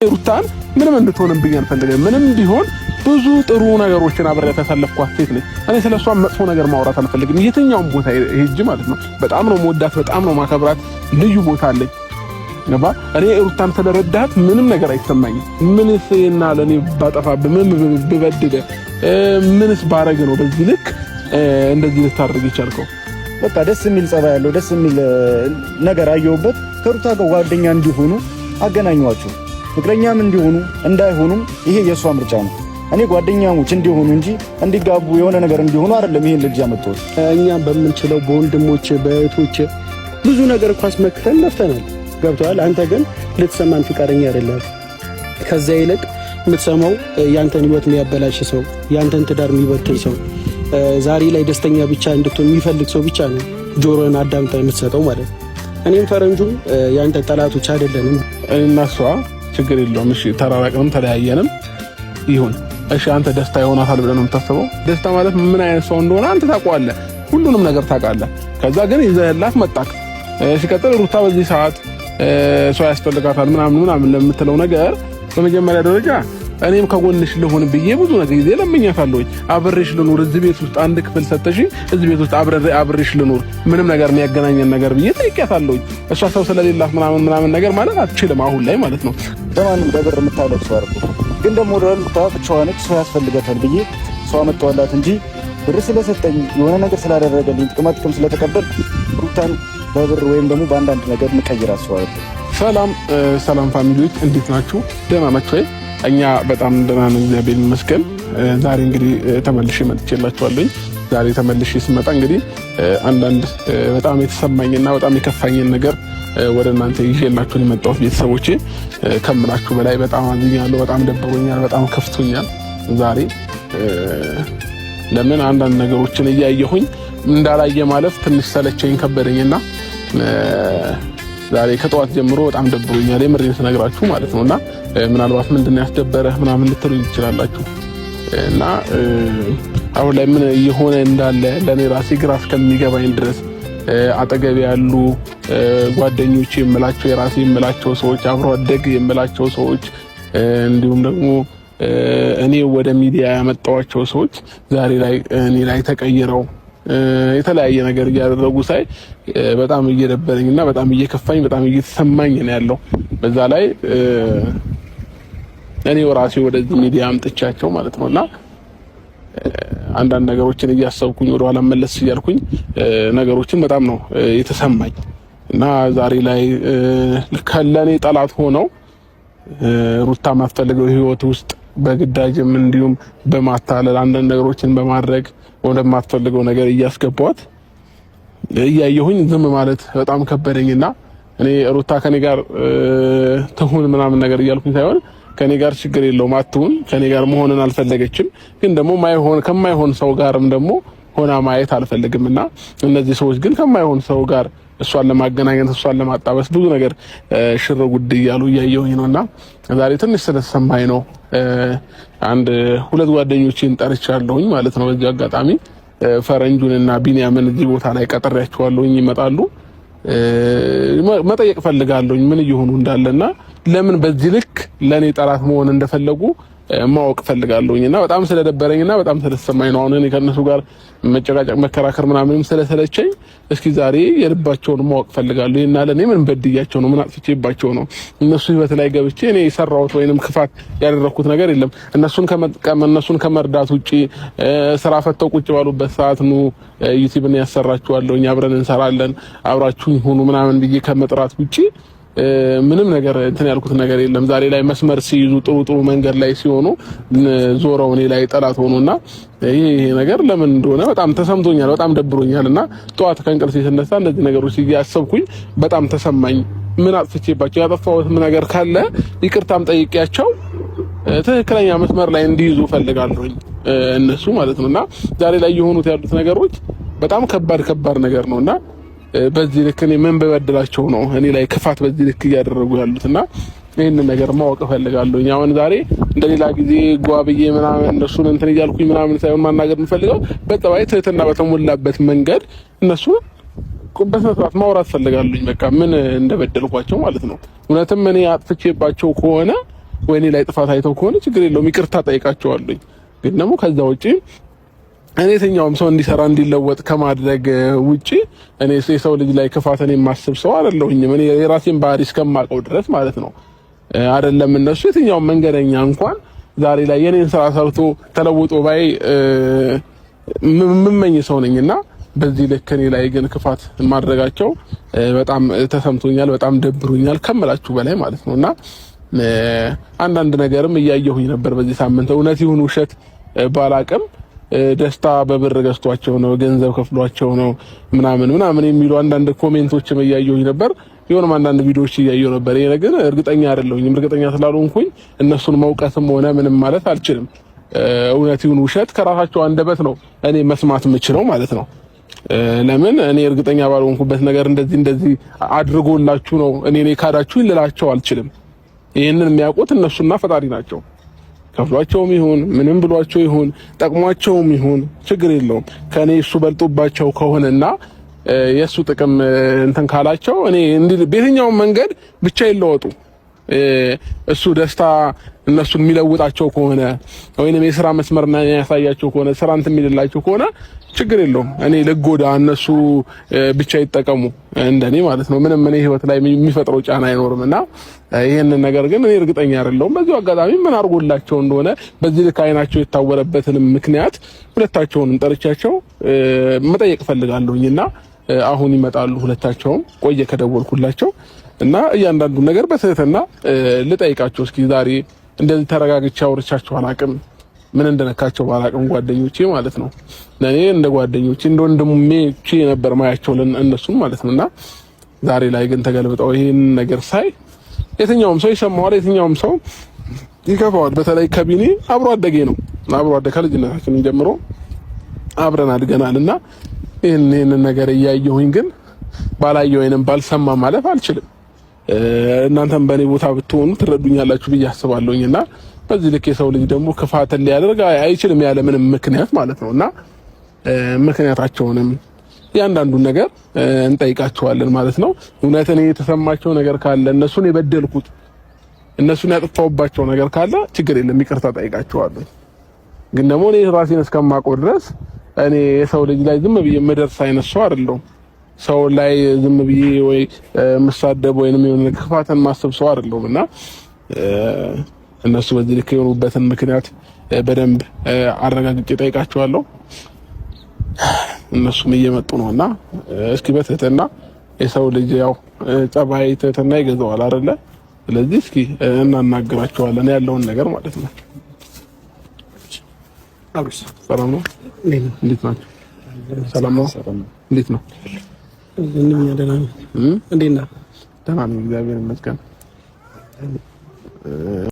ሩታን ምንም እንድትሆንብኝ አልፈልግም። ምንም ቢሆን ብዙ ጥሩ ነገሮችን አብሬ ተሰለፍኳት ሴት ነኝ። እኔ ስለሷ መጥፎ ነገር ማውራት አልፈልግም። የትኛውም ቦታ ሄጅ ማለት ነው። በጣም ነው መወዳት፣ በጣም ነው ማከብራት። ልዩ ቦታ አለኝ። ነባ እኔ ሩታን ስለረዳት ምንም ነገር አይሰማኝም። ምንስ እና ለኔ ባጠፋብ ምን ብበድደ ምንስ ባረግ ነው በዚህ ልክ እንደዚህ ልታደርግ ይቻልከው? በቃ ደስ የሚል ጸባይ ያለው ደስ የሚል ነገር አየሁበት። ከሩታ ጋር ጓደኛ እንዲሆኑ አገናኟቸው። ፍቅረኛም እንዲሆኑ እንዳይሆኑም ይሄ የሷ ምርጫ ነው። እኔ ጓደኛሞች እንዲሆኑ እንጂ እንዲጋቡ የሆነ ነገር እንዲሆኑ አይደለም ይሄን ልጅ ያመጣሁት። እኛ በምንችለው በወንድሞች በእህቶች ብዙ ነገር ኳስ መክተን ለፍተናል። ገብቷል። አንተ ግን ልትሰማን ፍቃደኛ አይደለም። ከዛ ይልቅ የምትሰማው ያንተን ህይወት የሚያበላሽ ሰው፣ ያንተን ትዳር የሚበክል ሰው፣ ዛሬ ላይ ደስተኛ ብቻ እንድትሆን የሚፈልግ ሰው ብቻ ነው ጆሮን አዳምጣ የምትሰጠው ማለት ነው። እኔም ፈረንጁም ያንተ ጠላቶች አይደለንም። እና እሷ ችግር የለውም። እሺ ተራራቅንም ተለያየንም ይሁን። እሺ አንተ ደስታ ይሆናታል ብለህ ነው የምታስበው? ደስታ ማለት ምን አይነት ሰው እንደሆነ አንተ ታውቀዋለህ። ሁሉንም ነገር ታውቃለህ። ከዛ ግን ይዘህላት መጣክ። ሲቀጥል ሩታ በዚህ ሰዓት ሰው ያስፈልጋታል ምናምን ለምትለው ነገር በመጀመሪያ ደረጃ እኔም ከጎንሽ ልሆን ብዬ ብዙ ነገር ጊዜ ለምኛታለሁ። አብሬሽ ልኑር፣ እዚህ ቤት ውስጥ አንድ ክፍል ሰጥተሽ እዚህ ቤት ውስጥ አብሬሽ ልኑር፣ ምንም ነገር የሚያገናኘን ነገር ብዬ ጠይቄያታለሁ። እሷ ሰው ስለሌላት ምናምን ነገር ማለት አትችልም አሁን ላይ ማለት ነው። በማንም በብር የምታለቅ ሰው አይደለም። ግን ደግሞ ሩታ ብቻዋን ሰው ያስፈልጋታል ብዬ ሰው አመጣዋላት እንጂ ብር ስለሰጠኝ የሆነ ነገር ስላደረገልኝ ጥቅም ስለተቀበል ሩታን በብር ወይም ደግሞ በአንዳንድ ነገር እንቀይራት ሰው አይደለም። ሰላም ፋሚሊዎች እንዴት ናችሁ? ደህና ናችሁ ወይ? እኛ በጣም ደህና ነን፣ እግዚአብሔር ይመስገን። ዛሬ እንግዲህ ተመልሼ መጥቼላችኋለሁ። ዛሬ ተመልሼ ስመጣ እንግዲህ አንዳንድ በጣም የተሰማኝና በጣም የከፋኝን ነገር ወደ እናንተ ይዤላችሁ የመጣሁት ቤተሰቦቼ፣ ከምላችሁ በላይ በጣም አዝኛለሁ፣ በጣም ደብሮኛል፣ በጣም ከፍቶኛል ዛሬ። ለምን አንዳንድ ነገሮችን እያየሁኝ እንዳላየ ማለፍ ትንሽ ሰለቸኝ ከበደኝና ዛሬ ከጠዋት ጀምሮ በጣም ደብሮኛል፣ የምሬን ስነግራችሁ ማለት ነውና ምናልባት ምንድነው ያስደበረህ ምናምን ልትሉኝ ትችላላችሁ። እና አሁን ላይ ምን እየሆነ እንዳለ ለኔ ራሴ ግራ እስከሚገባኝ ድረስ አጠገቤ ያሉ ጓደኞቼ የምላቸው የራሴ የምላቸው ሰዎች፣ አብሮ አደግ የምላቸው ሰዎች፣ እንዲሁም ደግሞ እኔ ወደ ሚዲያ ያመጣኋቸው ሰዎች ዛሬ ላይ እኔ ላይ ተቀይረው የተለያየ ነገር እያደረጉ ሳይ በጣም እየደበረኝና በጣም እየከፋኝ በጣም እየተሰማኝ ነው ያለው። በዛ ላይ እኔ ራሴ ወደዚህ ሚዲያ አምጥቻቸው ማለት ነውና አንዳንድ ነገሮችን እያሰብኩኝ ወደ ኋላ መለስ እያልኩኝ ነገሮችን በጣም ነው የተሰማኝ እና ዛሬ ላይ ለኔ ጠላት ሆነው ሩታ ማትፈልገው ህይወት ውስጥ በግዳጅም እንዲሁም በማታለል አንዳንድ ነገሮችን በማድረግ ወደማትፈልገው ነገር እያስገቧት እያየሁኝ ዝም ማለት በጣም ከበደኝና እኔ ሩታ ከኔ ጋር ትሁን ምናምን ነገር እያልኩኝ ሳይሆን ከኔ ጋር ችግር የለውም አትሁን፣ ከኔ ጋር መሆንን አልፈለገችም። ግን ደግሞ ከማይሆን ሰው ጋርም ደግሞ ሆና ማየት አልፈልግምና እነዚህ ሰዎች ግን ከማይሆን ሰው ጋር እሷን ለማገናኘት እሷን ለማጣበስ ብዙ ነገር ሽር ጉድ እያሉ እያየሁኝ ነውና ዛሬ ትንሽ ስለተሰማኝ ነው አንድ ሁለት ጓደኞቼን ጠርቻለሁኝ ማለት ነው። በዚህ አጋጣሚ ፈረንጁንና ቢኒያምን እዚህ ቦታ ላይ ቀጥሬያቸዋለሁኝ። ይመጣሉ። መጠየቅ ፈልጋለሁኝ ምን እየሆኑ እንዳለና ለምን በዚህ ልክ ለኔ ጠላት መሆን እንደፈለጉ ማወቅ ፈልጋለሁኝና በጣም ስለደበረኝና በጣም ስለተሰማኝ ነው አሁን እኔ ከነሱ ጋር መጨቃጨቅ መከራከር ምናምንም ስለሰለቸኝ እስኪ ዛሬ የልባቸውን ማወቅ ፈልጋለሁ። እና ለኔ ምን በድያቸው ነው? ምን አጥፍቼባቸው ነው? እነሱ ህይወት ላይ ገብቼ እኔ የሰራሁት ወይንም ክፋት ያደረኩት ነገር የለም። እነሱን ከመርዳት ውጪ ስራ ፈተው ቁጭ ባሉበት ሰዓት ነው ዩቲዩብን ያሰራችኋለሁኝ አብረን እንሰራለን አብራችሁኝ ሁኑ ምናምን ብዬ ከመጥራት ውጪ ምንም ነገር እንትን ያልኩት ነገር የለም። ዛሬ ላይ መስመር ሲይዙ ጥሩ መንገድ ላይ ሲሆኑ ዞረው እኔ ላይ ጠላት ሆኖና ይሄ ነገር ለምን እንደሆነ በጣም ተሰምቶኛል፣ በጣም ደብሮኛልና ጠዋት ከእንቅልፌ ስነሳ እንደዚህ ነገሮች እያሰብኩኝ በጣም ተሰማኝ። ምን አጥፍቼባቸው ያጠፋሁት ነገር ካለ ይቅርታም ጠይቄያቸው ትክክለኛ መስመር ላይ እንዲይዙ ፈልጋለሁኝ እነሱ ማለት ነውና ዛሬ ላይ የሆኑት ያሉት ነገሮች በጣም ከባድ ነገር ነውና በዚህ ልክ እኔ ምን በበደላቸው ነው እኔ ላይ ክፋት በዚህ ልክ እያደረጉ ያሉትና ይሄንን ነገር ማወቅ ፈልጋለሁ። አሁን ዛሬ እንደሌላ ጊዜ ጓብዬ ምናምን እነሱን እንትን እያልኩኝ ምናምን ሳይሆን ማናገር የምፈልገው በጠባይ ትህትና በተሞላበት መንገድ እነሱ በስነስርዓት ማውራት ፈልጋለሁኝ። በቃ ምን እንደበደልኳቸው ማለት ነው። እውነትም እኔ አጥፍቼባቸው ከሆነ ወይኔ ላይ ጥፋት አይተው ከሆነ ችግር የለውም ይቅርታ ጠይቃቸዋለሁ። ግን ደግሞ ከዛ ውጪ እኔ የትኛውም ሰው እንዲሰራ እንዲለወጥ ከማድረግ ውጪ እኔ የሰው ልጅ ላይ ክፋትን የማስብ ሰው አይደለሁኝም። እኔ የራሴን ባህሪ እስከማውቀው ድረስ ማለት ነው። አይደለም እነሱ የትኛውም መንገደኛ እንኳን ዛሬ ላይ የኔን ስራ ሰርቶ ተለውጦ ባይ ምመኝ ሰው ነኝና በዚህ ልክ እኔ ላይ ግን ክፋት ማድረጋቸው በጣም ተሰምቶኛል፣ በጣም ደብሮኛል ከመላችሁ በላይ ማለት ነውና አንዳንድ ነገርም እያየሁኝ ነበር በዚህ ሳምንት። እውነት ይሁን ውሸት ባላቅም ደስታ በብር ገዝቷቸው ነው ገንዘብ ከፍሏቸው ነው ምናምን የሚሉ አንዳንድ ኮሜንቶችም እያየሁኝ ነበር። የሆነም አንዳንድ ቪዲዮዎች እያየሁ ነበር። ይሄ ነገር እርግጠኛ አይደለሁኝም። እርግጠኛ ስላልሆንኩኝ እነሱን መውቀስም ሆነ ምንም ማለት አልችልም። እውነት ይሁን ውሸት ከራሳቸው አንደበት ነው እኔ መስማት የምችለው ማለት ነው። ለምን እኔ እርግጠኛ ባልሆንኩበት ነገር እንደዚህ አድርጎላችሁ ነው እኔ ካዳችሁ ልላቸው አልችልም። ይሄንን የሚያውቁት እነሱና ፈጣሪ ናቸው። ከፍሏቸውም ይሁን ምንም ብሏቸው ይሁን ጠቅሟቸውም ይሁን ችግር የለውም። ከኔ እሱ በልጦባቸው ከሆነና የሱ ጥቅም እንትን ካላቸው እኔ በየትኛውም መንገድ ብቻ ይለወጡ። እሱ ደስታ እነሱን የሚለውጣቸው ከሆነ ወይንም የሥራ መስመርና ያሳያቸው ከሆነ ስራ እንትን የሚልላቸው ከሆነ ችግር የለውም። እኔ ልጎዳ እነሱ ብቻ ይጠቀሙ እንደኔ ማለት ነው። ምንም እኔ ህይወት ላይ የሚፈጥረው ጫና አይኖርምና ይሄንን ነገር ግን እኔ እርግጠኛ አይደለሁም። በዚሁ አጋጣሚ ምን አድርጎላቸው እንደሆነ በዚህ ልክ አይናቸው የታወረበትን ምክንያት ሁለታቸውንም ጠርቻቸው መጠየቅ ፈልጋለሁኝና አሁን ይመጣሉ ሁለታቸውም። ቆየ ከደወልኩላቸው እና እያንዳንዱ ነገር በትህትና ልጠይቃቸው እስኪ ዛሬ እንደዚህ ተረጋግቼ አውርቻቸው አላቅም። ምን እንደነካቸው ባላቅም ጓደኞቼ ማለት ነው። ለኔ እንደ ጓደኞቼ እንደ ወንድሜ ነበር ማያቸው እነሱም ማለት ነውና ዛሬ ላይ ግን ተገልብጠው ይሄን ነገር ሳይ የትኛውም ሰው ይሰማዋል፣ የትኛውም ሰው ይከፋዋል። በተለይ ከቢኒ አብሮ አደጌ ነው። አብሮ አደገ ከልጅነታችን ጀምሮ አብረን አድገናልና ይሄን ነገር እያየሁኝ ግን ባላየው ወይንም ባልሰማ ማለፍ አልችልም። እናንተም በኔ ቦታ ብትሆኑ ትረዱኛላችሁ ብዬ አስባለሁኝና በዚህ ልክ የሰው ልጅ ደግሞ ክፋትን ሊያደርግ አይችልም ያለ ምንም ምክንያት ማለት ነውና ምክንያታቸውንም ያንዳንዱን ነገር እንጠይቃቸዋለን ማለት ነው። እውነት እኔ የተሰማቸው ነገር ካለ እነሱን የበደልኩት እነሱን ያጠፋውባቸው ነገር ካለ ችግር የለም ይቅርታ ጠይቃቸዋለሁ። ግን ደግሞ እኔ ራሴን እስከማውቀው ድረስ እኔ የሰው ልጅ ላይ ዝም ብዬ መደርስ አይነት ሰው አይደለሁም። ሰው ላይ ዝም ብዬ ወይ መሳደብ ወይንም የሆነ ክፋትን ማሰብ ሰው አይደለሁምና እነሱ በዚህ ልክ የሆኑበትን ምክንያት በደንብ አረጋግጬ ጠይቃቸዋለሁ። እነሱም እየመጡ ነውና እስኪ በትህትና የሰው ልጅ ያው ጸባይ ትህትና ይገዛዋል አይደለ? ስለዚህ እስኪ እናናግራቸዋለን ያለውን ነገር ማለት ነው። አብስ ሰላም ነው? እንዴት ናችሁ? ሰላም ነው? እንዴት ነው? ደህና ነኝ። እንዴት ነህ? ደህና ነኝ፣ እግዚአብሔር ይመስገን።